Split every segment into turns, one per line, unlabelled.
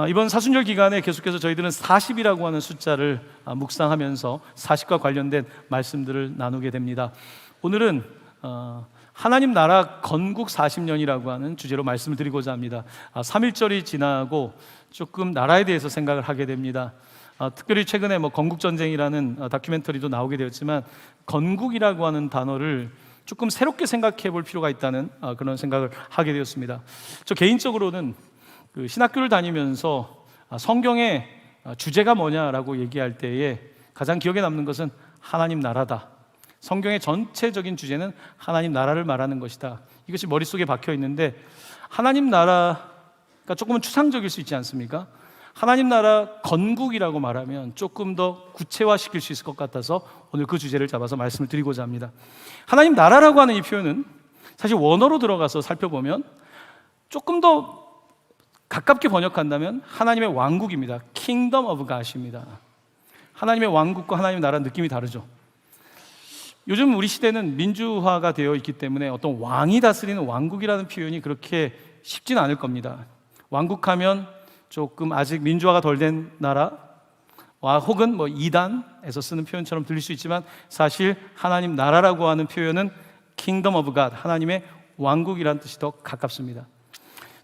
이번 사순절 기간에 계속해서 저희들은 40이라고 하는 숫자를 묵상하면서 40과 관련된 말씀들을 나누게 됩니다. 오늘은 하나님 나라 건국 40년이라고 하는 주제로 말씀을 드리고자 합니다. 3.1절이 지나고 조금 나라에 대해서 생각을 하게 됩니다. 특별히 최근에 건국전쟁이라는 다큐멘터리도 나오게 되었지만 건국이라고 하는 단어를 조금 새롭게 생각해 볼 필요가 있다는 그런 생각을 하게 되었습니다. 저 개인적으로는 신학교를 다니면서 성경의 주제가 뭐냐라고 얘기할 때에 가장 기억에 남는 것은 하나님 나라다. 성경의 전체적인 주제는 하나님 나라를 말하는 것이다. 이것이 머릿속에 박혀 있는데, 하나님 나라가 조금은 추상적일 수 있지 않습니까? 하나님 나라 건국이라고 말하면 조금 더 구체화시킬 수 있을 것 같아서 오늘 그 주제를 잡아서 말씀을 드리고자 합니다. 하나님 나라라고 하는 이 표현은 사실 원어로 들어가서 살펴보면 조금 더 가깝게 번역한다면 하나님의 왕국입니다. Kingdom of God입니다. 하나님의 왕국과 하나님의 나라는 느낌이 다르죠. 요즘 우리 시대는 민주화가 되어 있기 때문에 어떤 왕이 다스리는 왕국이라는 표현이 그렇게 쉽지는 않을 겁니다. 왕국하면 조금 아직 민주화가 덜 된 나라, 혹은 이단에서 쓰는 표현처럼 들릴 수 있지만 사실 하나님 나라라고 하는 표현은 Kingdom of God, 하나님의 왕국이라는 뜻이 더 가깝습니다.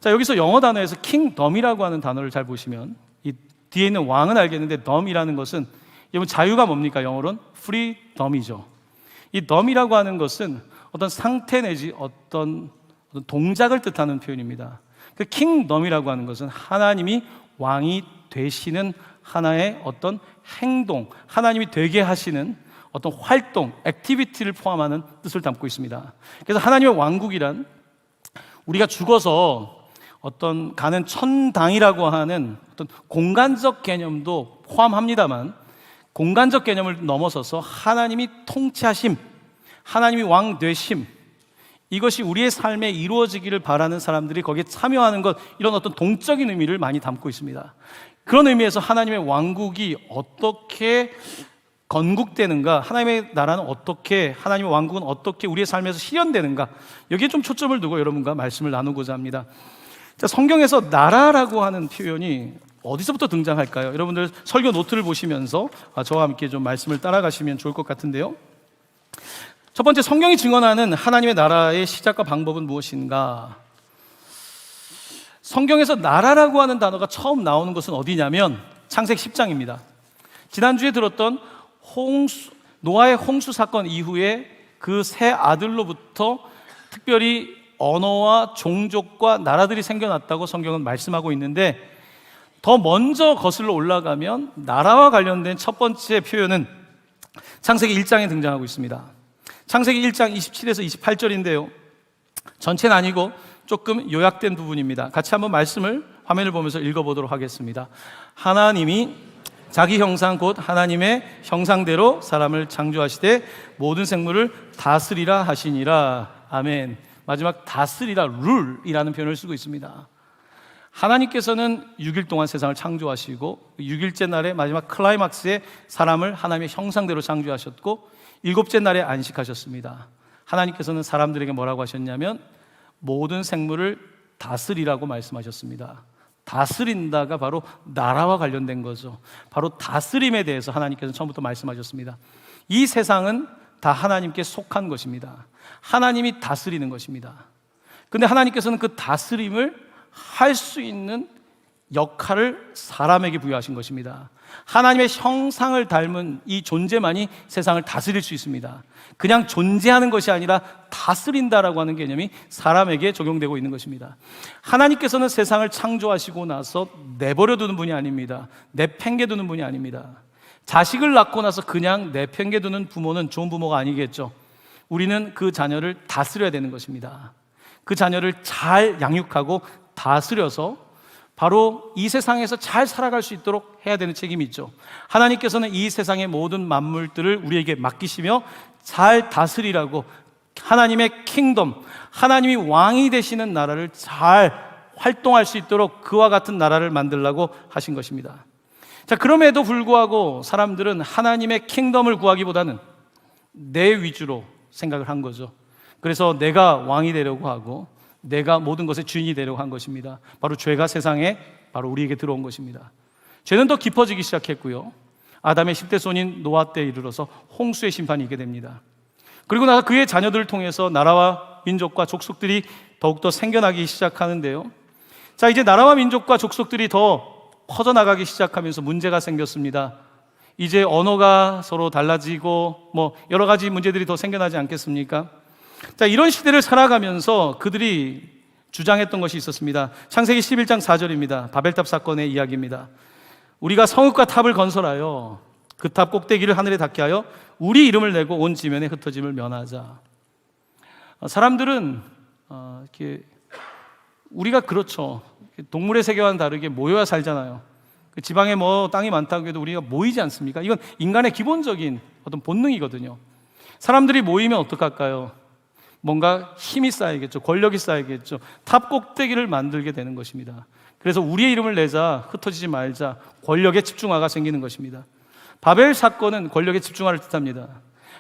자, 여기서 영어 단어에서 킹덤이라고 하는 단어를 잘 보시면 이 뒤에 있는 왕은 알겠는데 덤이라는 것은 여러분 자유가 뭡니까? 영어로는 freedom이죠. 이 덤이라고 하는 것은 어떤 상태 내지 어떤 동작을 뜻하는 표현입니다. 그 킹덤이라고 하는 것은 하나님이 왕이 되시는 하나의 어떤 행동, 하나님이 되게 하시는 어떤 활동, 액티비티를 포함하는 뜻을 담고 있습니다. 그래서 하나님의 왕국이란 우리가 죽어서 어떤 가는 천당이라고 하는 어떤 공간적 개념도 포함합니다만, 공간적 개념을 넘어서서 하나님이 통치하심, 하나님이 왕 되심, 이것이 우리의 삶에 이루어지기를 바라는 사람들이 거기에 참여하는 것, 이런 어떤 동적인 의미를 많이 담고 있습니다. 그런 의미에서 하나님의 왕국이 어떻게 건국되는가, 하나님의 나라는 어떻게, 하나님의 왕국은 어떻게 우리의 삶에서 실현되는가, 여기에 좀 초점을 두고 여러분과 말씀을 나누고자 합니다. 자, 성경에서 나라라고 하는 표현이 어디서부터 등장할까요? 여러분들 설교 노트를 보시면서 저와 함께 좀 말씀을 따라가시면 좋을 것 같은데요. 첫 번째, 성경이 증언하는 하나님의 나라의 시작과 방법은 무엇인가? 성경에서 나라라고 하는 단어가 처음 나오는 것은 어디냐면 창세기 10장입니다. 지난주에 들었던 노아의 홍수 사건 이후에 그 세 아들로부터 특별히 언어와 종족과 나라들이 생겨났다고 성경은 말씀하고 있는데, 더 먼저 거슬러 올라가면 나라와 관련된 첫 번째 표현은 창세기 1장에 등장하고 있습니다. 창세기 1장 27에서 28절인데요. 전체는 아니고 조금 요약된 부분입니다. 같이 한번 말씀을 화면을 보면서 읽어보도록 하겠습니다. 하나님이 자기 형상 곧 하나님의 형상대로 사람을 창조하시되 모든 생물을 다스리라 하시니라. 아멘. 마지막 다스리라, 룰이라는 표현을 쓰고 있습니다. 하나님께서는 6일 동안 세상을 창조하시고 6일째 날에 마지막 클라이막스에 사람을 하나님의 형상대로 창조하셨고 7째 날에 안식하셨습니다. 하나님께서는 사람들에게 뭐라고 하셨냐면 모든 생물을 다스리라고 말씀하셨습니다. 다스린다가 바로 나라와 관련된 거죠. 바로 다스림에 대해서 하나님께서는 처음부터 말씀하셨습니다. 이 세상은 다 하나님께 속한 것입니다. 하나님이 다스리는 것입니다. 근데 하나님께서는 그 다스림을 할 수 있는 역할을 사람에게 부여하신 것입니다. 하나님의 형상을 닮은 이 존재만이 세상을 다스릴 수 있습니다. 그냥 존재하는 것이 아니라 다스린다라고 하는 개념이 사람에게 적용되고 있는 것입니다. 하나님께서는 세상을 창조하시고 나서 내버려 두는 분이 아닙니다. 내팽개 두는 분이 아닙니다. 자식을 낳고 나서 그냥 내팽개 두는 부모는 좋은 부모가 아니겠죠. 우리는 그 자녀를 다스려야 되는 것입니다. 그 자녀를 잘 양육하고 다스려서 바로 이 세상에서 잘 살아갈 수 있도록 해야 되는 책임이 있죠. 하나님께서는 이 세상의 모든 만물들을 우리에게 맡기시며 잘 다스리라고 하나님의 킹덤, 하나님이 왕이 되시는 나라를 잘 활동할 수 있도록 그와 같은 나라를 만들라고 하신 것입니다. 자, 그럼에도 불구하고 사람들은 하나님의 킹덤을 구하기보다는 내 위주로 생각을 한 거죠. 그래서 내가 왕이 되려고 하고 내가 모든 것의 주인이 되려고 한 것입니다. 바로 죄가 세상에 바로 우리에게 들어온 것입니다. 죄는 더 깊어지기 시작했고요. 아담의 10대 손인 노아 때에 이르러서 홍수의 심판이 있게 됩니다. 그리고 나서 그의 자녀들을 통해서 나라와 민족과 족속들이 더욱더 생겨나기 시작하는데요. 자, 이제 나라와 민족과 족속들이 더 퍼져나가기 시작하면서 문제가 생겼습니다. 이제 언어가 서로 달라지고 여러 가지 문제들이 더 생겨나지 않겠습니까? 자, 이런 시대를 살아가면서 그들이 주장했던 것이 있었습니다. 창세기 11장 4절입니다. 바벨탑 사건의 이야기입니다. 우리가 성읍과 탑을 건설하여 그 탑 꼭대기를 하늘에 닿게 하여 우리 이름을 내고 온 지면에 흩어짐을 면하자. 사람들은 우리가 그렇죠. 동물의 세계와는 다르게 모여야 살잖아요. 지방에 땅이 많다고 해도 우리가 모이지 않습니까? 이건 인간의 기본적인 어떤 본능이거든요. 사람들이 모이면 어떡할까요? 뭔가 힘이 쌓이겠죠. 권력이 쌓이겠죠. 탑 꼭대기를 만들게 되는 것입니다. 그래서 우리의 이름을 내자, 흩어지지 말자, 권력의 집중화가 생기는 것입니다. 바벨 사건은 권력의 집중화를 뜻합니다.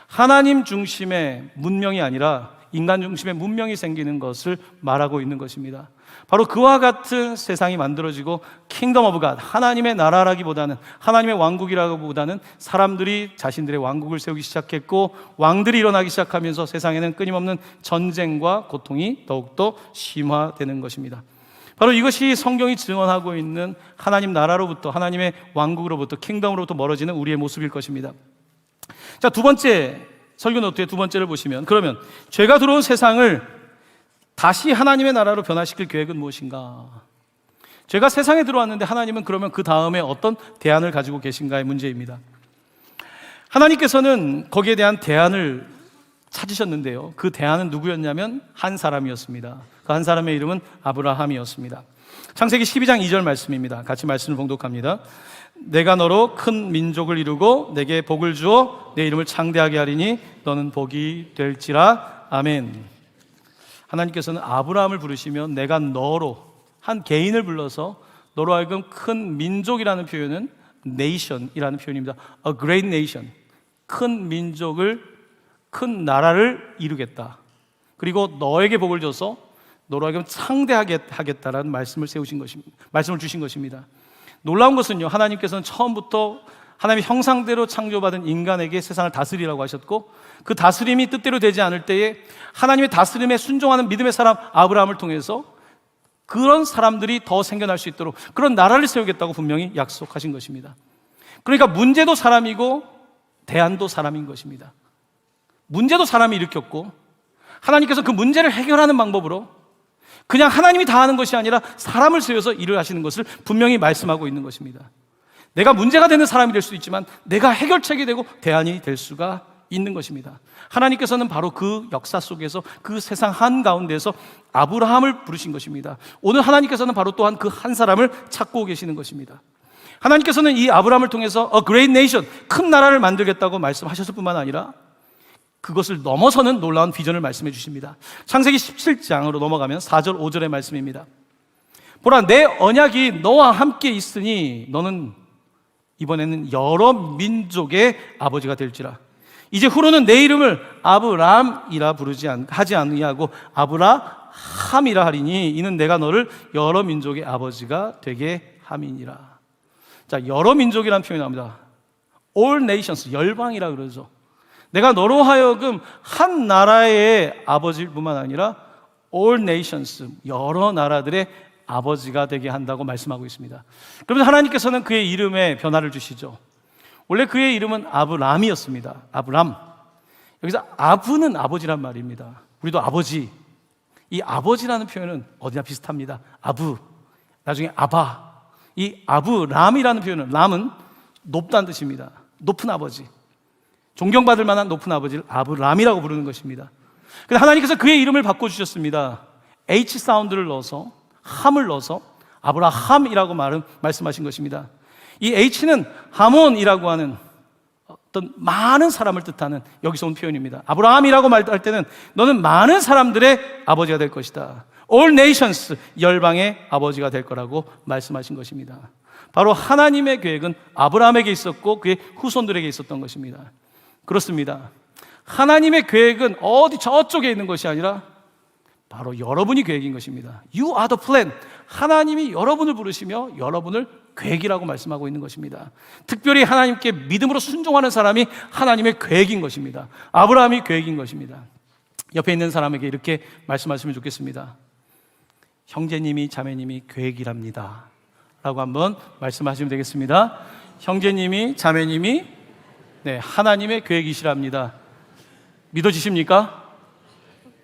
하나님 중심의 문명이 아니라 인간 중심의 문명이 생기는 것을 말하고 있는 것입니다. 바로 그와 같은 세상이 만들어지고 킹덤 오브 갓, 하나님의 나라라기보다는, 하나님의 왕국이라기보다는 사람들이 자신들의 왕국을 세우기 시작했고 왕들이 일어나기 시작하면서 세상에는 끊임없는 전쟁과 고통이 더욱더 심화되는 것입니다. 바로 이것이 성경이 증언하고 있는 하나님 나라로부터, 하나님의 왕국으로부터, 킹덤으로부터 멀어지는 우리의 모습일 것입니다. 자, 두 번째 설교 노트의 두 번째를 보시면, 그러면 죄가 들어온 세상을 다시 하나님의 나라로 변화시킬 계획은 무엇인가? 죄가 세상에 들어왔는데 하나님은 그러면 그 다음에 어떤 대안을 가지고 계신가의 문제입니다. 하나님께서는 거기에 대한 대안을 찾으셨는데요. 그 대안은 누구였냐면 한 사람이었습니다. 그 한 사람의 이름은 아브라함이었습니다. 창세기 12장 2절 말씀입니다. 같이 말씀을 봉독합니다. 내가 너로 큰 민족을 이루고 내게 복을 주어 내 이름을 창대하게 하리니 너는 복이 될지라. 아멘. 하나님께서는 아브라함을 부르시면 내가 너로, 한 개인을 불러서 너로 하여금 큰 민족이라는 표현은 nation이라는 표현입니다. A great nation, 큰 민족을, 큰 나라를 이루겠다. 그리고 너에게 복을 줘서 너로 하여금 창대하게 하겠다라는 말씀을 세우신 것입니다. 말씀을 주신 것입니다. 놀라운 것은요, 하나님께서는 처음부터 하나님의 형상대로 창조받은 인간에게 세상을 다스리라고 하셨고, 그 다스림이 뜻대로 되지 않을 때에 하나님의 다스림에 순종하는 믿음의 사람 아브라함을 통해서 그런 사람들이 더 생겨날 수 있도록 그런 나라를 세우겠다고 분명히 약속하신 것입니다. 그러니까 문제도 사람이고 대안도 사람인 것입니다. 문제도 사람이 일으켰고, 하나님께서 그 문제를 해결하는 방법으로 그냥 하나님이 다 하는 것이 아니라 사람을 세워서 일을 하시는 것을 분명히 말씀하고 있는 것입니다. 내가 문제가 되는 사람이 될 수도 있지만 내가 해결책이 되고 대안이 될 수가 있는 것입니다. 하나님께서는 바로 그 역사 속에서, 그 세상 한가운데서 아브라함을 부르신 것입니다. 오늘 하나님께서는 바로 또한 그 한 사람을 찾고 계시는 것입니다. 하나님께서는 이 아브라함을 통해서 A great nation, 큰 나라를 만들겠다고 말씀하셨을 뿐만 아니라 그것을 넘어서는 놀라운 비전을 말씀해 주십니다. 창세기 17장으로 넘어가면 4절 5절의 말씀입니다. 보라, 내 언약이 너와 함께 있으니 너는 이번에는 여러 민족의 아버지가 될지라. 이제 후로는 내 이름을 아브람이라 하지 아니하고 아브라함이라 하리니 이는 내가 너를 여러 민족의 아버지가 되게 함이니라. 자, 여러 민족이라는 표현이 나옵니다. All nations, 열방이라 그러죠. 내가 너로 하여금 한 나라의 아버지일 뿐만 아니라 all nations, 여러 나라들의 아버지가 되게 한다고 말씀하고 있습니다. 그러면 하나님께서는 그의 이름에 변화를 주시죠. 원래 그의 이름은 아브람이었습니다. 아브람. 여기서 아브는 아버지란 말입니다. 우리도 아버지. 이 아버지라는 표현은 어디나 비슷합니다. 아브, 나중에 아바. 이 아브람이라는 표현은, 람은 높다는 뜻입니다. 높은 아버지, 존경받을 만한 높은 아버지를 아브람이라고 부르는 것입니다. 그런데 하나님께서 그의 이름을 바꿔주셨습니다. H 사운드를 넣어서, 함을 넣어서 아브라함이라고 말씀하신 것입니다. 이 H는 하몬이라고 하는 어떤 많은 사람을 뜻하는 여기서 온 표현입니다. 아브라함이라고 말할 때는 너는 많은 사람들의 아버지가 될 것이다. All nations, 열방의 아버지가 될 거라고 말씀하신 것입니다. 바로 하나님의 계획은 아브라함에게 있었고 그의 후손들에게 있었던 것입니다. 그렇습니다. 하나님의 계획은 어디 저쪽에 있는 것이 아니라 바로 여러분이 계획인 것입니다. You are the plan. 하나님이 여러분을 부르시며 여러분을 계획이라고 말씀하고 있는 것입니다. 특별히 하나님께 믿음으로 순종하는 사람이 하나님의 계획인 것입니다. 아브라함이 계획인 것입니다. 옆에 있는 사람에게 이렇게 말씀하시면 좋겠습니다. 형제님이 자매님이 계획이랍니다 라고 한번 말씀하시면 되겠습니다. 형제님이 자매님이 하나님의 계획이시랍니다. 믿어지십니까?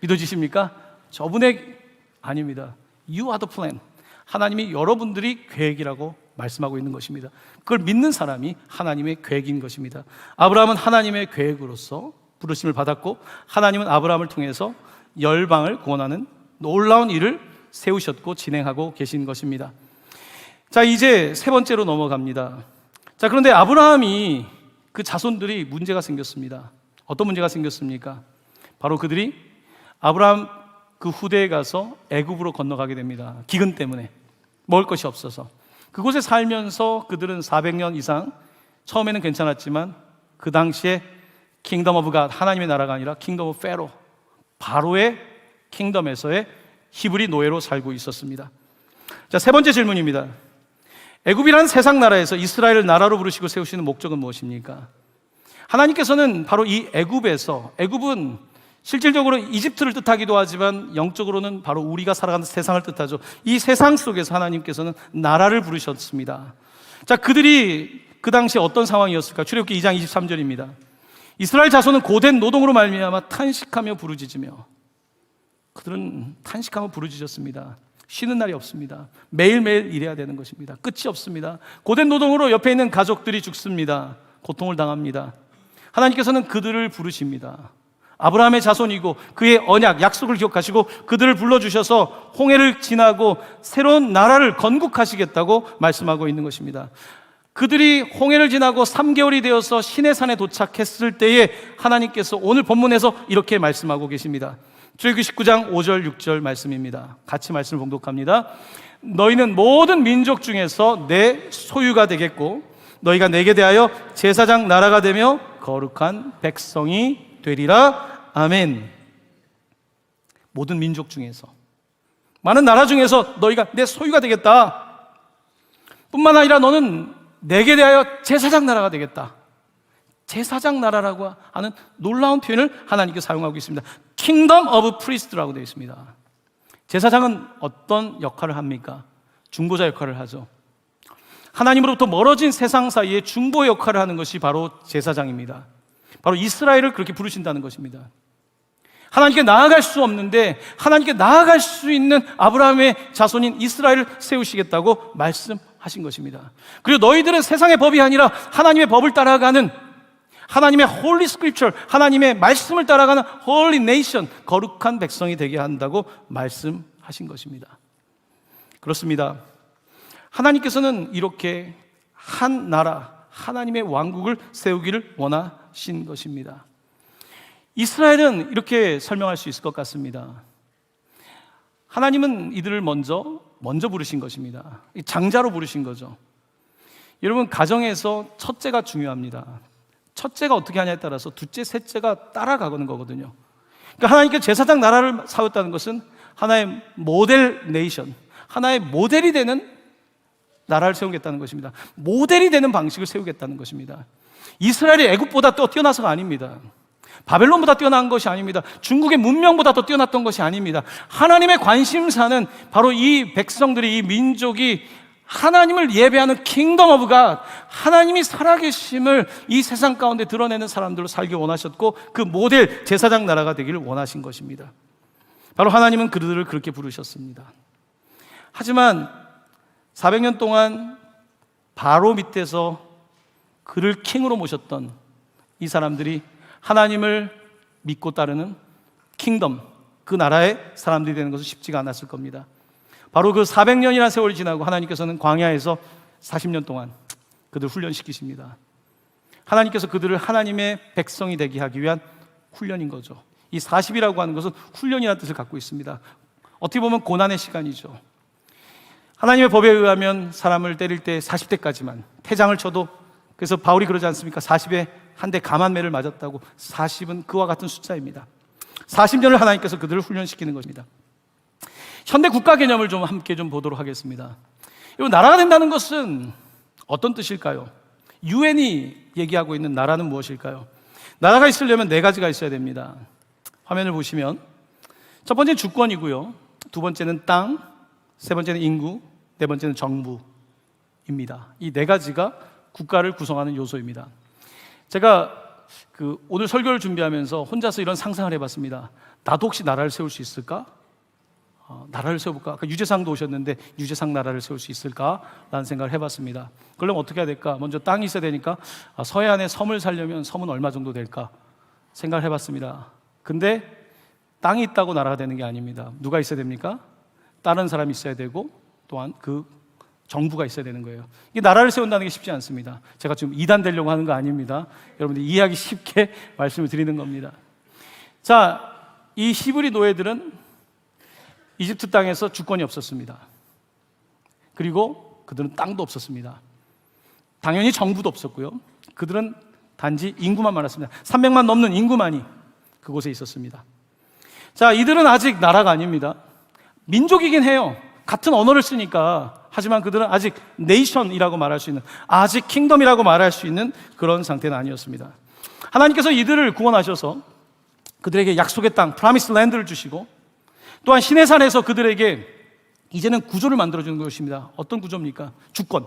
믿어지십니까? 저분의 아닙니다. You are the plan. 하나님이 여러분들이 계획이라고 말씀하고 있는 것입니다. 그걸 믿는 사람이 하나님의 계획인 것입니다. 아브라함은 하나님의 계획으로서 부르심을 받았고, 하나님은 아브라함을 통해서 열방을 구원하는 놀라운 일을 세우셨고 진행하고 계신 것입니다. 자, 이제 세 번째로 넘어갑니다. 자, 그런데 아브라함이 그 자손들이 문제가 생겼습니다. 어떤 문제가 생겼습니까? 바로 그들이 아브라함 그 후대에 가서 애굽으로 건너가게 됩니다. 기근 때문에 먹을 것이 없어서 그곳에 살면서 그들은 400년 이상 처음에는 괜찮았지만 그 당시에 킹덤 오브 갓, 하나님의 나라가 아니라 킹덤 오브 페로, 바로의 킹덤에서의 히브리 노예로 살고 있었습니다. 자, 세 번째 질문입니다. 애굽이라는 세상 나라에서 이스라엘을 나라로 부르시고 세우시는 목적은 무엇입니까? 하나님께서는 바로 이 애굽은 실질적으로 이집트를 뜻하기도 하지만 영적으로는 바로 우리가 살아가는 세상을 뜻하죠. 이 세상 속에서 하나님께서는 나라를 부르셨습니다. 자, 그들이 그 당시 어떤 상황이었을까? 출애굽기 2장 23절입니다. 이스라엘 자손은 고된 노동으로 말미암아 탄식하며 부르짖으며, 그들은 탄식하며 부르짖었습니다. 쉬는 날이 없습니다. 매일매일 일해야 되는 것입니다. 끝이 없습니다. 고된 노동으로 옆에 있는 가족들이 죽습니다. 고통을 당합니다. 하나님께서는 그들을 부르십니다. 아브라함의 자손이고 그의 언약, 약속을 기억하시고 그들을 불러주셔서 홍해를 지나고 새로운 나라를 건국하시겠다고 말씀하고 있는 것입니다. 그들이 홍해를 지나고 3개월이 되어서 시내산에 도착했을 때에 하나님께서 오늘 본문에서 이렇게 말씀하고 계십니다. 출애굽기 19장 5절 6절 말씀입니다. 같이 말씀을 봉독합니다. 너희는 모든 민족 중에서 내 소유가 되겠고 너희가 내게 대하여 제사장 나라가 되며 거룩한 백성이 되리라. 아멘. 모든 민족 중에서, 많은 나라 중에서 너희가 내 소유가 되겠다. 뿐만 아니라 너는 내게 대하여 제사장 나라가 되겠다. 제사장 나라라고 하는 놀라운 표현을 하나님께 사용하고 있습니다. Kingdom of Priest라고 되어 있습니다. 제사장은 어떤 역할을 합니까? 중보자 역할을 하죠. 하나님으로부터 멀어진 세상 사이에 중보 역할을 하는 것이 바로 제사장입니다. 바로 이스라엘을 그렇게 부르신다는 것입니다. 하나님께 나아갈 수 없는데 하나님께 나아갈 수 있는 아브라함의 자손인 이스라엘을 세우시겠다고 말씀하신 것입니다. 그리고 너희들은 세상의 법이 아니라 하나님의 법을 따라가는, 하나님의 홀리 스크립처, 하나님의 말씀을 따라가는 홀리 네이션, 거룩한 백성이 되게 한다고 말씀하신 것입니다. 그렇습니다. 하나님께서는 이렇게 한 나라, 하나님의 왕국을 세우기를 원하신 것입니다. 이스라엘은 이렇게 설명할 수 있을 것 같습니다. 하나님은 이들을 먼저 부르신 것입니다. 장자로 부르신 거죠. 여러분, 가정에서 첫째가 중요합니다. 첫째가 어떻게 하냐에 따라서 둘째, 셋째가 따라가는 거거든요. 그러니까 하나님께 제사장 나라를 세웠다는 것은 하나의 모델 네이션, 하나의 모델이 되는 나라를 세우겠다는 것입니다. 모델이 되는 방식을 세우겠다는 것입니다. 이스라엘이 애굽보다 또 뛰어나서가 아닙니다. 바벨론보다 뛰어난 것이 아닙니다. 중국의 문명보다 더 뛰어났던 것이 아닙니다. 하나님의 관심사는 바로 이 백성들이, 이 민족이 하나님을 예배하는 킹덤 오브 갓, 하나님이 살아계심을 이 세상 가운데 드러내는 사람들로 살기 원하셨고 그 모델 제사장 나라가 되기를 원하신 것입니다. 바로 하나님은 그들을 그렇게 부르셨습니다. 하지만 400년 동안 바로 밑에서 그를 킹으로 모셨던 이 사람들이 하나님을 믿고 따르는 킹덤, 그 나라의 사람들이 되는 것은 쉽지가 않았을 겁니다. 바로 그 400년이라는 세월이 지나고 하나님께서는 광야에서 40년 동안 그들을 훈련시키십니다. 하나님께서 그들을 하나님의 백성이 되게 하기 위한 훈련인 거죠. 이 40이라고 하는 것은 훈련이라는 뜻을 갖고 있습니다. 어떻게 보면 고난의 시간이죠. 하나님의 법에 의하면 사람을 때릴 때 40대까지만, 태장을 쳐도, 그래서 바울이 그러지 않습니까? 40에 한 대 감한 매를 맞았다고. 40은 그와 같은 숫자입니다. 40년을 하나님께서 그들을 훈련시키는 것입니다. 현대 국가 개념을 좀 함께 보도록 하겠습니다. 이 나라가 된다는 것은 어떤 뜻일까요? 유엔이 얘기하고 있는 나라는 무엇일까요? 나라가 있으려면 네 가지가 있어야 됩니다. 화면을 보시면 첫 번째는 주권이고요, 두 번째는 땅, 세 번째는 인구, 네 번째는 정부입니다. 이 네 가지가 국가를 구성하는 요소입니다. 제가 오늘 설교를 준비하면서 혼자서 이런 상상을 해봤습니다. 나도 혹시 나라를 세울 수 있을까? 나라를 세워볼까? 아까 유재상도 오셨는데 유재상 나라를 세울 수 있을까? 라는 생각을 해봤습니다. 그러면 어떻게 해야 될까? 먼저 땅이 있어야 되니까 서해안에 섬을 살려면 섬은 얼마 정도 될까? 생각을 해봤습니다. 근데 땅이 있다고 나라가 되는 게 아닙니다. 누가 있어야 됩니까? 다른 사람이 있어야 되고 또한 그 정부가 있어야 되는 거예요. 이게 나라를 세운다는 게 쉽지 않습니다. 제가 지금 이단 되려고 하는 거 아닙니다. 여러분들 이해하기 쉽게 말씀을 드리는 겁니다. 자, 이 히브리 노예들은 이집트 땅에서 주권이 없었습니다. 그리고 그들은 땅도 없었습니다. 당연히 정부도 없었고요. 그들은 단지 인구만 많았습니다. 300만 넘는 인구만이 그곳에 있었습니다. 자, 이들은 아직 나라가 아닙니다. 민족이긴 해요. 같은 언어를 쓰니까. 하지만 그들은 아직 네이션이라고 말할 수 있는, 아직 킹덤이라고 말할 수 있는 그런 상태는 아니었습니다. 하나님께서 이들을 구원하셔서 그들에게 약속의 땅, 프라미스 랜드를 주시고 또한 시내산에서 그들에게 이제는 구조를 만들어주는 것입니다. 어떤 구조입니까? 주권.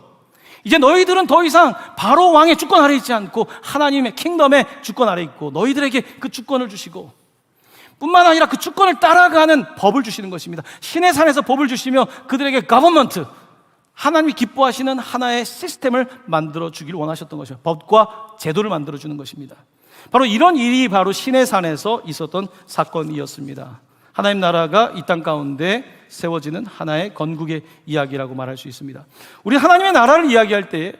이제 너희들은 더 이상 바로 왕의 주권 아래 있지 않고 하나님의 킹덤의 주권 아래 있고, 너희들에게 그 주권을 주시고 뿐만 아니라 그 주권을 따라가는 법을 주시는 것입니다. 시내산에서 법을 주시며 그들에게 거버먼트, 하나님이 기뻐하시는 하나의 시스템을 만들어 주기를 원하셨던 것이죠. 법과 제도를 만들어 주는 것입니다. 바로 이런 일이 바로 시내산에서 있었던 사건이었습니다. 하나님 나라가 이 땅 가운데 세워지는 하나의 건국의 이야기라고 말할 수 있습니다. 우리 하나님의 나라를 이야기할 때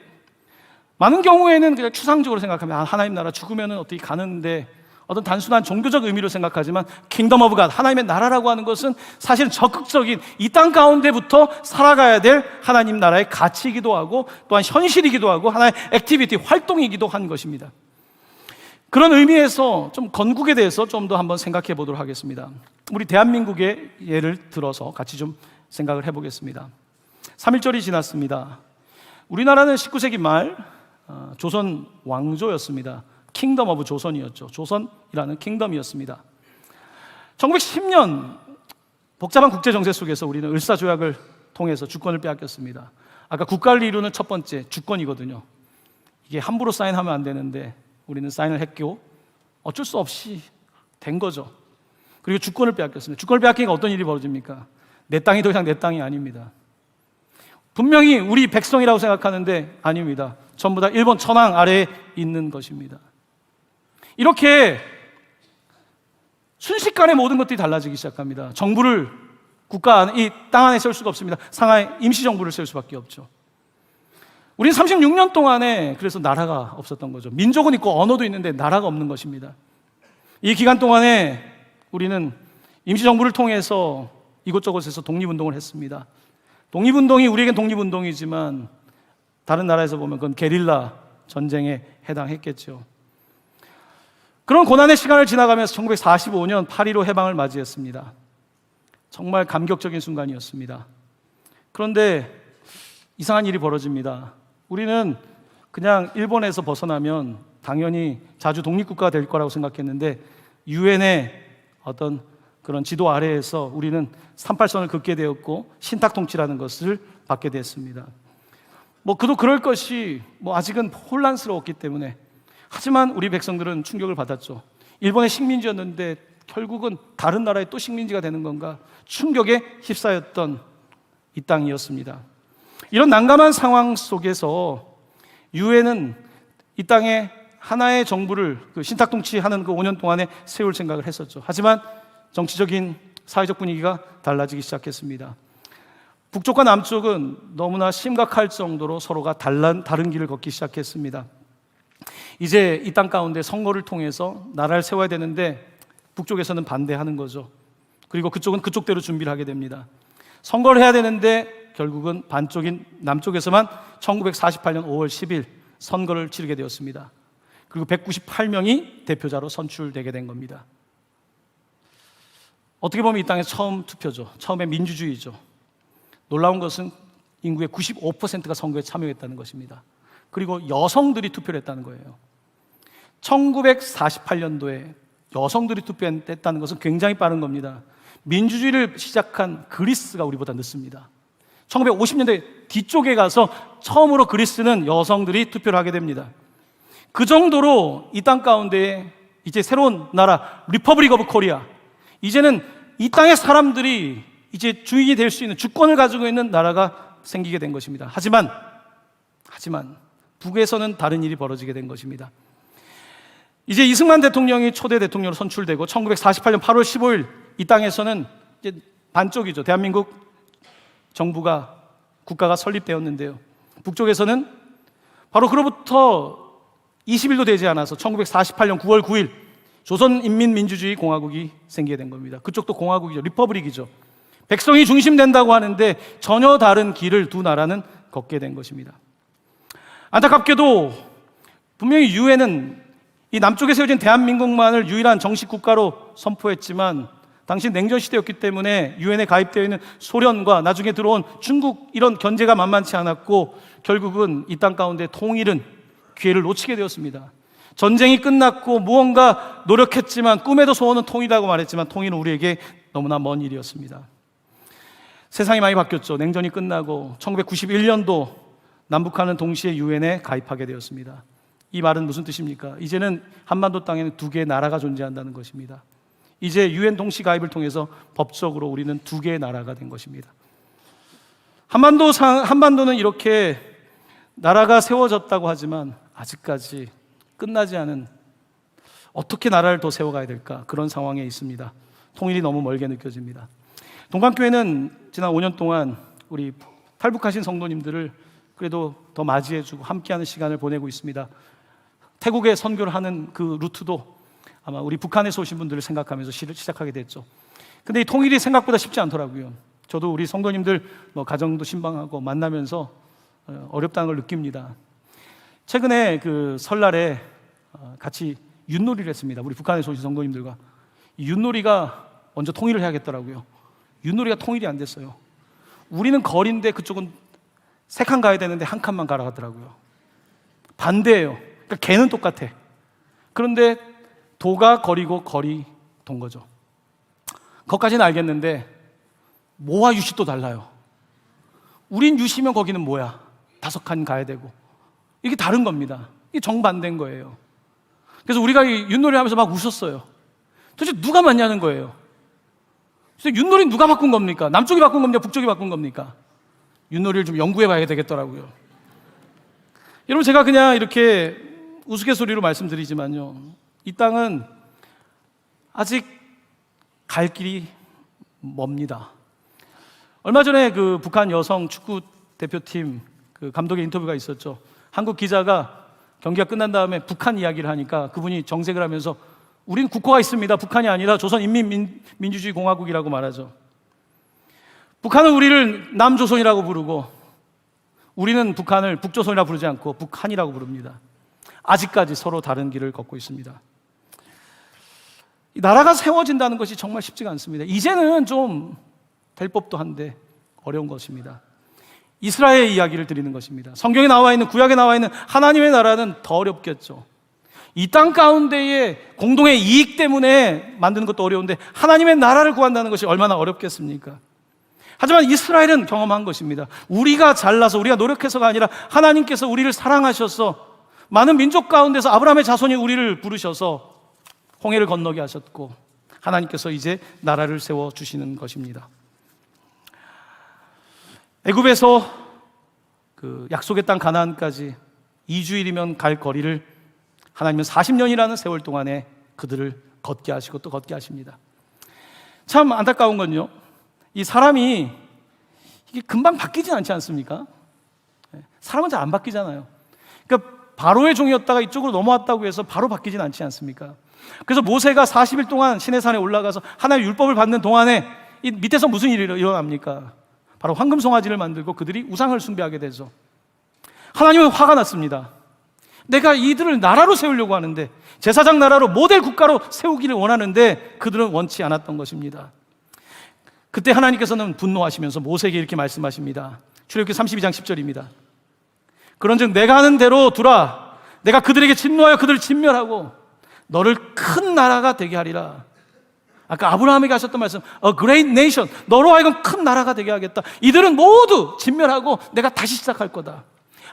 많은 경우에는 그냥 추상적으로 생각하면 하나님 나라 죽으면 어떻게 가는데, 어떤 단순한 종교적 의미로 생각하지만 킹덤 오브 갓, 하나님의 나라라고 하는 것은 사실은 적극적인 이 땅 가운데부터 살아가야 될 하나님 나라의 가치이기도 하고 또한 현실이기도 하고 하나의 액티비티, 활동이기도 한 것입니다. 그런 의미에서 좀 건국에 대해서 좀 더 한번 생각해 보도록 하겠습니다. 우리 대한민국의 예를 들어서 같이 좀 생각을 해보겠습니다. 3.1절이 지났습니다. 우리나라는 19세기 말 조선 왕조였습니다. 킹덤 오브 조선이었죠. 조선이라는 킹덤이었습니다. 1910년 복잡한 국제정세 속에서 우리는 을사조약을 통해서 주권을 빼앗겼습니다. 아까 국가를 이루는 첫 번째 주권이거든요. 이게 함부로 사인하면 안 되는데 우리는 사인을 했고 어쩔 수 없이 된 거죠. 그리고 주권을 빼앗겼습니다. 주권을 빼앗기니까 어떤 일이 벌어집니까? 내 땅이 더 이상 내 땅이 아닙니다. 분명히 우리 백성이라고 생각하는데 아닙니다. 전부 다 일본 천황 아래에 있는 것입니다. 이렇게 순식간에 모든 것들이 달라지기 시작합니다. 정부를 국가 안에, 이 땅 안에 세울 수가 없습니다. 상하이 임시정부를 세울 수밖에 없죠. 우리는 36년 동안에 그래서 나라가 없었던 거죠. 민족은 있고 언어도 있는데 나라가 없는 것입니다. 이 기간 동안에 우리는 임시정부를 통해서 이곳저곳에서 독립운동을 했습니다. 독립운동이 우리에겐 독립운동이지만 다른 나라에서 보면 그건 게릴라 전쟁에 해당했겠죠. 그런 고난의 시간을 지나가면서 1945년 8.15 해방을 맞이했습니다. 정말 감격적인 순간이었습니다. 그런데 이상한 일이 벌어집니다. 우리는 그냥 일본에서 벗어나면 당연히 자주 독립국가가 될 거라고 생각했는데 유엔의 어떤 그런 지도 아래에서 우리는 38선을 긋게 되었고 신탁통치라는 것을 받게 됐습니다. 그도 그럴 것이 아직은 혼란스러웠기 때문에, 하지만 우리 백성들은 충격을 받았죠. 일본의 식민지였는데 결국은 다른 나라의 또 식민지가 되는 건가, 충격에 휩싸였던 이 땅이었습니다. 이런 난감한 상황 속에서 유엔은 이 땅에 하나의 정부를 신탁통치하는 그 5년 동안에 세울 생각을 했었죠. 하지만 정치적인 사회적 분위기가 달라지기 시작했습니다. 북쪽과 남쪽은 너무나 심각할 정도로 서로가 다른 길을 걷기 시작했습니다. 이제 이 땅 가운데 선거를 통해서 나라를 세워야 되는데 북쪽에서는 반대하는 거죠. 그리고 그쪽은 그쪽대로 준비를 하게 됩니다. 선거를 해야 되는데 결국은 반쪽인 남쪽에서만 1948년 5월 10일 선거를 치르게 되었습니다. 그리고 198명이 대표자로 선출되게 된 겁니다. 어떻게 보면 이 땅에 처음 투표죠. 처음에 민주주의죠. 놀라운 것은 인구의 95%가 선거에 참여했다는 것입니다. 그리고 여성들이 투표를 했다는 거예요. 1948년도에 여성들이 투표했다는 것은 굉장히 빠른 겁니다. 민주주의를 시작한 그리스가 우리보다 늦습니다. 1950년대 뒤쪽에 가서 처음으로 그리스는 여성들이 투표를 하게 됩니다. 그 정도로 이 땅 가운데 이제 새로운 나라 리퍼블릭 오브 코리아, 이제는 이 땅의 사람들이 이제 주인이 될 수 있는 주권을 가지고 있는 나라가 생기게 된 것입니다. 하지만 북에서는 다른 일이 벌어지게 된 것입니다. 이제 이승만 대통령이 초대 대통령으로 선출되고 1948년 8월 15일 이 땅에서는 이제 반쪽이죠. 대한민국 정부가, 국가가 설립되었는데요. 북쪽에서는 바로 그로부터 20일도 되지 않아서 1948년 9월 9일 조선인민민주주의 공화국이 생기게 된 겁니다. 그쪽도 공화국이죠. 리퍼블릭이죠. 백성이 중심된다고 하는데 전혀 다른 길을 두 나라는 걷게 된 것입니다. 안타깝게도 분명히 유엔은 이 남쪽에 세워진 대한민국만을 유일한 정식 국가로 선포했지만 당시 냉전 시대였기 때문에 유엔에 가입되어 있는 소련과 나중에 들어온 중국, 이런 견제가 만만치 않았고 결국은 이 땅 가운데 통일은 기회를 놓치게 되었습니다. 전쟁이 끝났고 무언가 노력했지만 꿈에도 소원은 통일이라고 말했지만 통일은 우리에게 너무나 먼 일이었습니다. 세상이 많이 바뀌었죠. 냉전이 끝나고 1991년도 남북한은 동시에 유엔에 가입하게 되었습니다. 이 말은 무슨 뜻입니까? 이제는 한반도 땅에는 두 개의 나라가 존재한다는 것입니다. 이제 유엔 동시 가입을 통해서 법적으로 우리는 두 개의 나라가 된 것입니다. 한반도는 이렇게 나라가 세워졌다고 하지만 아직까지 끝나지 않은, 어떻게 나라를 더 세워가야 될까, 그런 상황에 있습니다. 통일이 너무 멀게 느껴집니다. 동방교회는 지난 5년 동안 우리 탈북하신 성도님들을 그래도 더 맞이해주고 함께하는 시간을 보내고 있습니다. 태국에 선교를 하는 그 루트도 아마 우리 북한에서 오신 분들을 생각하면서 시작하게 됐죠. 근데 이 통일이 생각보다 쉽지 않더라고요. 저도 우리 성도님들 가정도 신방하고 만나면서 어렵다는 걸 느낍니다. 최근에 그 설날에 같이 윷놀이를 했습니다. 우리 북한에서 오신 성도님들과. 이 윷놀이가 먼저 통일을 해야겠더라고요. 윷놀이가 통일이 안 됐어요. 우리는 거리인데 그쪽은 3칸 가야 되는데 1칸만 가라 하더라고요. 반대예요. 그러니까 개는 똑같아. 그런데 도가 거리고 거리 돈 거죠. 거기까지는 알겠는데 모와 유시 또 달라요. 우린 유시면 거기는 뭐야? 5칸 가야 되고. 이게 다른 겁니다. 이게 정반대인 거예요. 그래서 우리가 이 윷놀이 하면서 막 웃었어요. 도대체 누가 맞냐는 거예요. 그래서 윷놀이 누가 바꾼 겁니까? 남쪽이 바꾼 겁니까? 북쪽이 바꾼 겁니까? 윷놀이를 좀 연구해 봐야 되겠더라고요. 여러분, 제가 그냥 이렇게 우스갯소리로 말씀드리지만요, 이 땅은 아직 갈 길이 멉니다. 얼마 전에 그 북한 여성 축구 대표팀 그 감독의 인터뷰가 있었죠. 한국 기자가 경기가 끝난 다음에 북한 이야기를 하니까 그분이 정색을 하면서 우린 국호가 있습니다. 북한이 아니라 조선인민민주주의 공화국이라고 말하죠. 북한은 우리를 남조선이라고 부르고 우리는 북한을 북조선이라고 부르지 않고 북한이라고 부릅니다. 아직까지 서로 다른 길을 걷고 있습니다. 이 나라가 세워진다는 것이 정말 쉽지가 않습니다. 이제는 좀 될 법도 한데 어려운 것입니다. 이스라엘 이야기를 드리는 것입니다. 성경에 나와 있는, 구약에 나와 있는 하나님의 나라는 더 어렵겠죠. 이 땅 가운데의 공동의 이익 때문에 만드는 것도 어려운데 하나님의 나라를 구한다는 것이 얼마나 어렵겠습니까? 하지만 이스라엘은 경험한 것입니다. 우리가 잘나서, 우리가 노력해서가 아니라 하나님께서 우리를 사랑하셔서 많은 민족 가운데서 아브라함의 자손이 우리를 부르셔서 홍해를 건너게 하셨고 하나님께서 이제 나라를 세워주시는 것입니다. 애굽에서 그 약속의 땅 가나안까지 2주일이면 갈 거리를 하나님은 40년이라는 세월 동안에 그들을 걷게 하시고 또 걷게 하십니다. 참 안타까운 건요, 이 사람이 이게 금방 바뀌진 않지 않습니까? 사람은 잘 안 바뀌잖아요. 그러니까 바로의 종이었다가 이쪽으로 넘어왔다고 해서 바로 바뀌진 않지 않습니까? 그래서 모세가 40일 동안 시내산에 올라가서 하나님의 율법을 받는 동안에 이 밑에서 무슨 일이 일어납니까? 바로 황금송아지를 만들고 그들이 우상을 숭배하게 되죠. 하나님은 화가 났습니다. 내가 이들을 나라로 세우려고 하는데, 제사장 나라로 모델 국가로 세우기를 원하는데 그들은 원치 않았던 것입니다. 그때 하나님께서는 분노하시면서 모세에게 이렇게 말씀하십니다. 출애굽기 32장 10절입니다. 그런즉 내가 하는 대로 두라. 내가 그들에게 진노하여 그들을 진멸하고 너를 큰 나라가 되게 하리라. 아까 아브라함에게 하셨던 말씀, A great nation, 너로 하여금 큰 나라가 되게 하겠다. 이들은 모두 진멸하고 내가 다시 시작할 거다.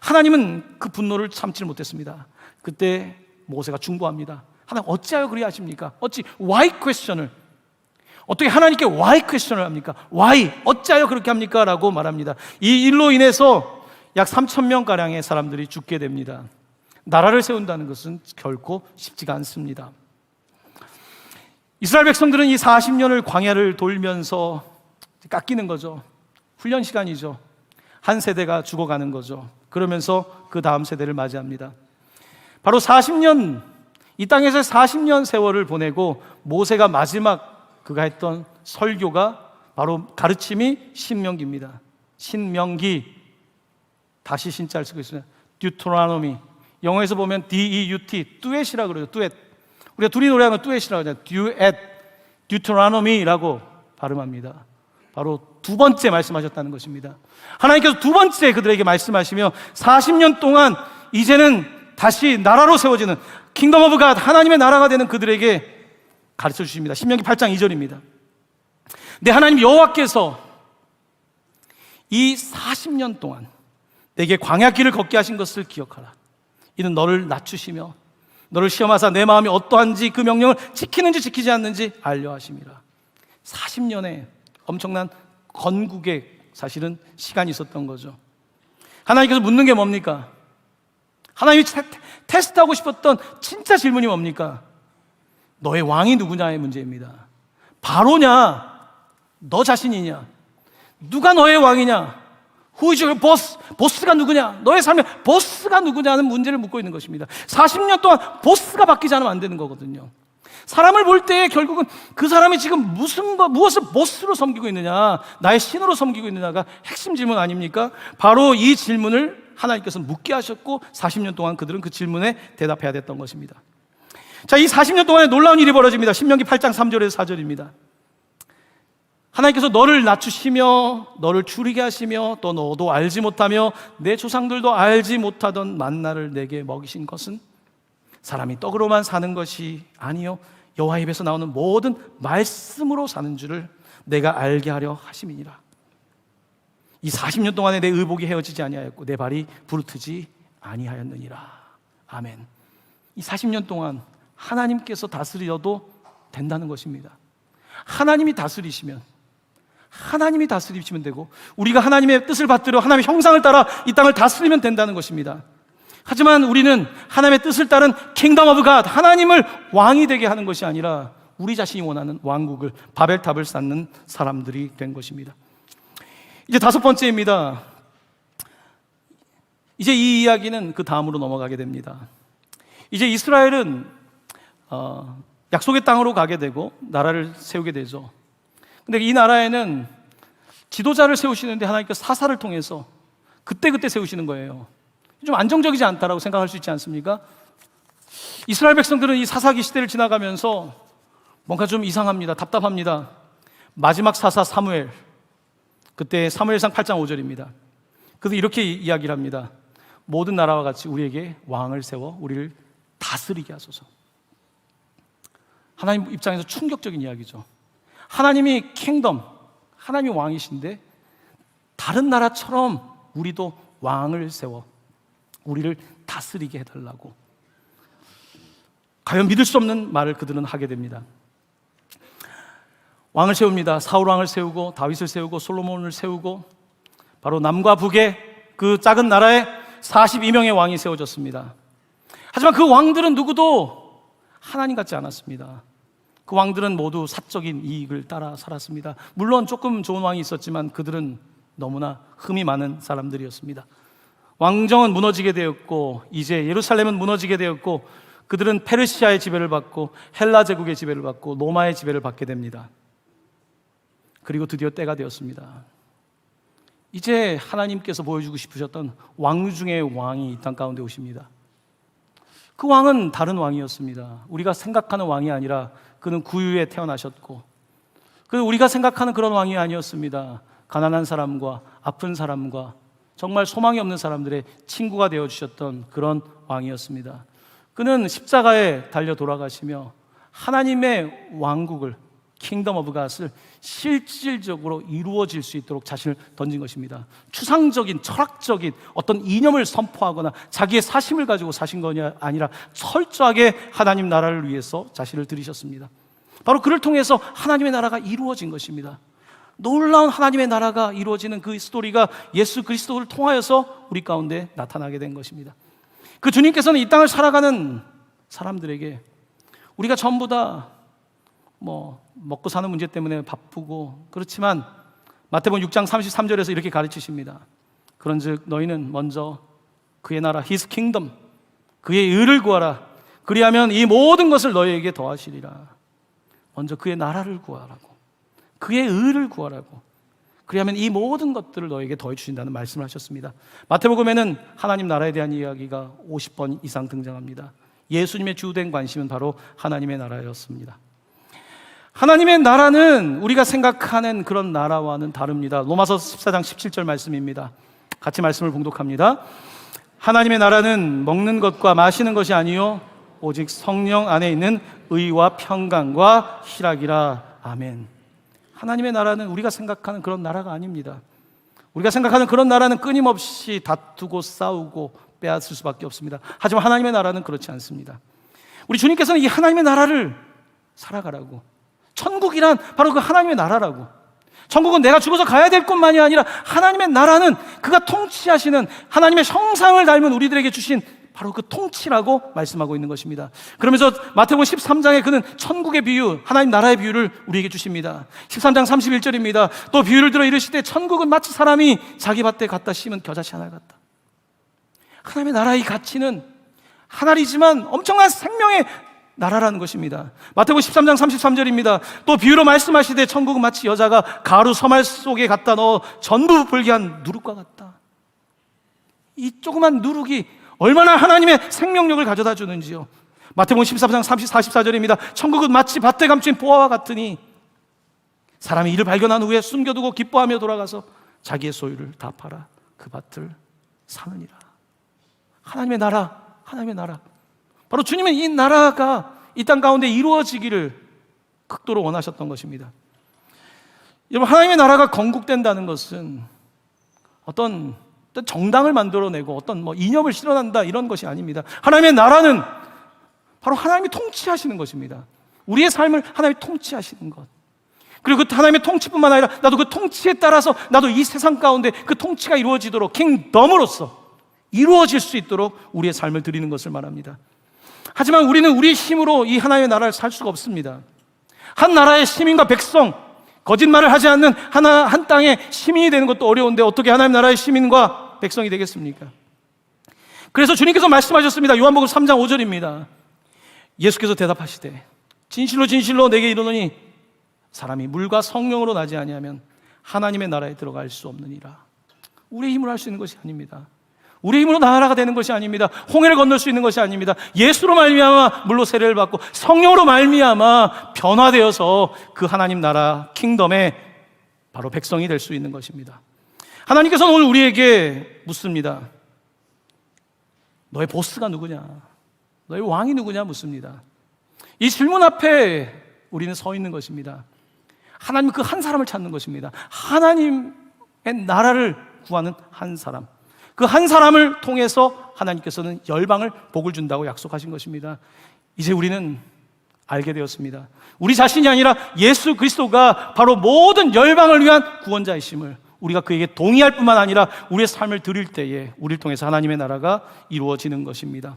하나님은 그 분노를 참지 못했습니다. 그때 모세가 중보합니다. 하나님 어찌하여 그리 하십니까? 어찌 why question을, 어떻게 하나님께 why question을 합니까? why, 어찌하여 그렇게 합니까? 라고 말합니다. 이 일로 인해서 약 3,000명가량의 사람들이 죽게 됩니다. 나라를 세운다는 것은 결코 쉽지가 않습니다. 이스라엘 백성들은 이 40년을 광야를 돌면서 깎이는 거죠. 훈련 시간이죠. 한 세대가 죽어가는 거죠. 그러면서 그 다음 세대를 맞이합니다. 바로 40년, 이 땅에서 40년 세월을 보내고 모세가 마지막 그가 했던 설교가 바로 가르침이 신명기입니다. 신명기, 다시 신자를 쓰고 있습니다. 듀토라노미, 영어에서 보면 D-E-U-T, 듀엣이라고 그래요. 듀엣. 우리가 둘이 노래하면 듀엣이라고 하잖아요. 듀엣, 듀토라노미라고 발음합니다. 바로 두 번째 말씀하셨다는 것입니다. 하나님께서 두 번째 그들에게 말씀하시며 40년 동안 이제는 다시 나라로 세워지는 킹덤 오브 갓, 하나님의 나라가 되는 그들에게 가르쳐 주십니다. 신명기 8장 2절입니다. 내 하나님 여호와께서 이 40년 동안 내게 광야길을 걷게 하신 것을 기억하라. 이는 너를 낮추시며 너를 시험하사 내 마음이 어떠한지 그 명령을 지키는지 지키지 않는지 알려 하심이라. 40년의 엄청난 건국의 사실은 시간이 있었던 거죠. 하나님께서 묻는 게 뭡니까? 하나님이 테스트하고 싶었던 진짜 질문이 뭡니까? 너의 왕이 누구냐의 문제입니다. 바로냐? 너 자신이냐? 누가 너의 왕이냐? Who is your boss? 보스가 누구냐? 너의 삶의 보스가 누구냐는 문제를 묻고 있는 것입니다. 40년 동안 보스가 바뀌지 않으면 안 되는 거거든요. 사람을 볼 때 결국은 그 사람이 지금 무엇을 보스로 섬기고 있느냐, 나의 신으로 섬기고 있느냐가 핵심 질문 아닙니까? 바로 이 질문을 하나님께서 묻게 하셨고 40년 동안 그들은 그 질문에 대답해야 됐던 것입니다. 자, 이 40년 동안에 놀라운 일이 벌어집니다. 신명기 8장 3절에서 4절입니다. 하나님께서 너를 낮추시며 너를 줄이게 하시며 또 너도 알지 못하며 내 조상들도 알지 못하던 만나를 내게 먹이신 것은 사람이 떡으로만 사는 것이 아니요 여호와 입에서 나오는 모든 말씀으로 사는 줄을 내가 알게 하려 하심이니라. 이 40년 동안에 내 의복이 헤어지지 아니하였고 내 발이 부르트지 아니하였느니라. 아멘. 이 40년 동안 하나님께서 다스려도 된다는 것입니다. 하나님이 다스리시면 되고 우리가 하나님의 뜻을 받들어 하나님의 형상을 따라 이 땅을 다스리면 된다는 것입니다. 하지만 우리는 하나님의 뜻을 따른 킹덤 오브 갓, 하나님을 왕이 되게 하는 것이 아니라 우리 자신이 원하는 왕국을, 바벨탑을 쌓는 사람들이 된 것입니다. 이제 다섯 번째입니다. 이제 이 이야기는 그 다음으로 넘어가게 됩니다. 이제 이스라엘은 약속의 땅으로 가게 되고 나라를 세우게 되죠. 근데 이 나라에는 지도자를 세우시는데 하나님께서 사사를 통해서 그때그때 세우시는 거예요. 좀 안정적이지 않다라고 생각할 수 있지 않습니까? 이스라엘 백성들은 이 사사기 시대를 지나가면서 뭔가 좀 이상합니다. 답답합니다. 마지막 사사 사무엘, 그때 사무엘상 8장 5절입니다. 그래서 이렇게 이야기를 합니다. 모든 나라와 같이 우리에게 왕을 세워 우리를 다스리게 하소서. 하나님 입장에서 충격적인 이야기죠. 하나님이 킹덤, 하나님이 왕이신데 다른 나라처럼 우리도 왕을 세워 우리를 다스리게 해달라고. 과연 믿을 수 없는 말을 그들은 하게 됩니다. 왕을 세웁니다. 사울 왕을 세우고 다윗을 세우고 솔로몬을 세우고 바로 남과 북의 그 작은 나라에 42명의 왕이 세워졌습니다. 하지만 그 왕들은 누구도 하나님 같지 않았습니다. 그 왕들은 모두 사적인 이익을 따라 살았습니다. 물론 조금 좋은 왕이 있었지만 그들은 너무나 흠이 많은 사람들이었습니다. 왕정은 무너지게 되었고 이제 예루살렘은 무너지게 되었고 그들은 페르시아의 지배를 받고 헬라 제국의 지배를 받고 로마의 지배를 받게 됩니다. 그리고 드디어 때가 되었습니다. 이제 하나님께서 보여주고 싶으셨던 왕 중의 왕이 이 땅 가운데 오십니다. 그 왕은 다른 왕이었습니다. 우리가 생각하는 왕이 아니라 그는 구유에 태어나셨고 우리가 생각하는 그런 왕이 아니었습니다. 가난한 사람과 아픈 사람과 정말 소망이 없는 사람들의 친구가 되어주셨던 그런 왕이었습니다. 그는 십자가에 달려 돌아가시며 하나님의 왕국을, 킹덤 오브 갓을 실질적으로 이루어질 수 있도록 자신을 던진 것입니다. 추상적인, 철학적인 어떤 이념을 선포하거나 자기의 사심을 가지고 사신 것이 아니라 철저하게 하나님 나라를 위해서 자신을 들이셨습니다. 바로 그를 통해서 하나님의 나라가 이루어진 것입니다. 놀라운 하나님의 나라가 이루어지는 그 스토리가 예수 그리스도를 통하여서 우리 가운데 나타나게 된 것입니다. 그 주님께서는 이 땅을 살아가는 사람들에게 우리가 전부 다 먹고 사는 문제 때문에 바쁘고 그렇지만 마태복음 6장 33절에서 이렇게 가르치십니다. 그런즉 너희는 먼저 그의 나라, His kingdom, 그의 의를 구하라. 그리하면 이 모든 것을 너희에게 더하시리라. 먼저 그의 나라를 구하라고, 그의 의를 구하라고. 그리하면 이 모든 것들을 너에게 더해 주신다는 말씀을 하셨습니다. 마태복음에는 하나님 나라에 대한 이야기가 50번 이상 등장합니다. 예수님의 주된 관심은 바로 하나님의 나라였습니다. 하나님의 나라는 우리가 생각하는 그런 나라와는 다릅니다. 로마서 14장 17절 말씀입니다. 같이 말씀을 봉독합니다. 하나님의 나라는 먹는 것과 마시는 것이 아니요 오직 성령 안에 있는 의와 평강과 희락이라. 아멘. 하나님의 나라는 우리가 생각하는 그런 나라가 아닙니다. 우리가 생각하는 그런 나라는 끊임없이 다투고 싸우고 빼앗을 수밖에 없습니다. 하지만 하나님의 나라는 그렇지 않습니다. 우리 주님께서는 이 하나님의 나라를 살아가라고, 천국이란 바로 그 하나님의 나라라고, 천국은 내가 죽어서 가야 될 곳만이 아니라 하나님의 나라는 그가 통치하시는 하나님의 형상을 닮은 우리들에게 주신 바로 그 통치라고 말씀하고 있는 것입니다. 그러면서 마태복음 13장에 그는 천국의 비유, 하나님 나라의 비유를 우리에게 주십니다. 13장 31절입니다. 또 비유를 들어 이르시되 천국은 마치 사람이 자기 밭에 갖다 심은 겨자씨 하나 같다. 하나님의 나라의 가치는 하나이지만 엄청난 생명의 나라라는 것입니다. 마태복음 13장 33절입니다. 또 비유로 말씀하시되 천국은 마치 여자가 가루 서말 속에 갖다 넣어 전부 불게 한 누룩과 같다. 이 조그만 누룩이 얼마나 하나님의 생명력을 가져다 주는지요. 마태복음 14장 44절입니다. 천국은 마치 밭에 감춘 보화와 같으니 사람이 이를 발견한 후에 숨겨두고 기뻐하며 돌아가서 자기의 소유를 다 팔아 그 밭을 사느니라. 하나님의 나라, 하나님의 나라. 바로 주님은 이 나라가 이 땅 가운데 이루어지기를 극도로 원하셨던 것입니다. 여러분, 하나님의 나라가 건국된다는 것은 어떤 정당을 만들어내고 어떤 이념을 실현한다 이런 것이 아닙니다. 하나님의 나라는 바로 하나님이 통치하시는 것입니다. 우리의 삶을 하나님이 통치하시는 것. 그리고 그 하나님의 통치뿐만 아니라 나도 그 통치에 따라서 나도 이 세상 가운데 그 통치가 이루어지도록 킹덤으로서 이루어질 수 있도록 우리의 삶을 드리는 것을 말합니다. 하지만 우리는 우리의 힘으로 이 하나님의 나라를 살 수가 없습니다. 한 나라의 시민과 백성, 거짓말을 하지 않는 한 땅의 시민이 되는 것도 어려운데 어떻게 하나님 나라의 시민과 백성이 되겠습니까? 그래서 주님께서 말씀하셨습니다. 요한복음 3장 5절입니다. 예수께서 대답하시되 진실로 진실로 내게 이르노니 사람이 물과 성령으로 나지 아니하면 하나님의 나라에 들어갈 수 없느니라. 우리의 힘으로 할 수 있는 것이 아닙니다. 우리의 힘으로 나라가 되는 것이 아닙니다. 홍해를 건널 수 있는 것이 아닙니다. 예수로 말미암아 물로 세례를 받고 성령으로 말미암아 변화되어서 그 하나님 나라 킹덤의 바로 백성이 될 수 있는 것입니다. 하나님께서는 오늘 우리에게 묻습니다. 너의 보스가 누구냐? 너의 왕이 누구냐? 묻습니다. 이 질문 앞에 우리는 서 있는 것입니다. 하나님 그 한 사람을 찾는 것입니다. 하나님의 나라를 구하는 한 사람. 그 한 사람을 통해서 하나님께서는 열방을 복을 준다고 약속하신 것입니다. 이제 우리는 알게 되었습니다. 우리 자신이 아니라 예수 그리스도가 바로 모든 열방을 위한 구원자이심을 우리가 그에게 동의할 뿐만 아니라 우리의 삶을 드릴 때에 우리를 통해서 하나님의 나라가 이루어지는 것입니다.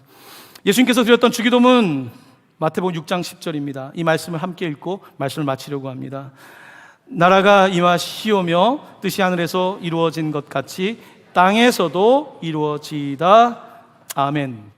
예수님께서 드렸던 주기도문 마태복음 6장 10절입니다. 이 말씀을 함께 읽고 말씀을 마치려고 합니다. 나라가 임하시오며 뜻이 하늘에서 이루어진 것 같이 땅에서도 이루어지이다. 아멘.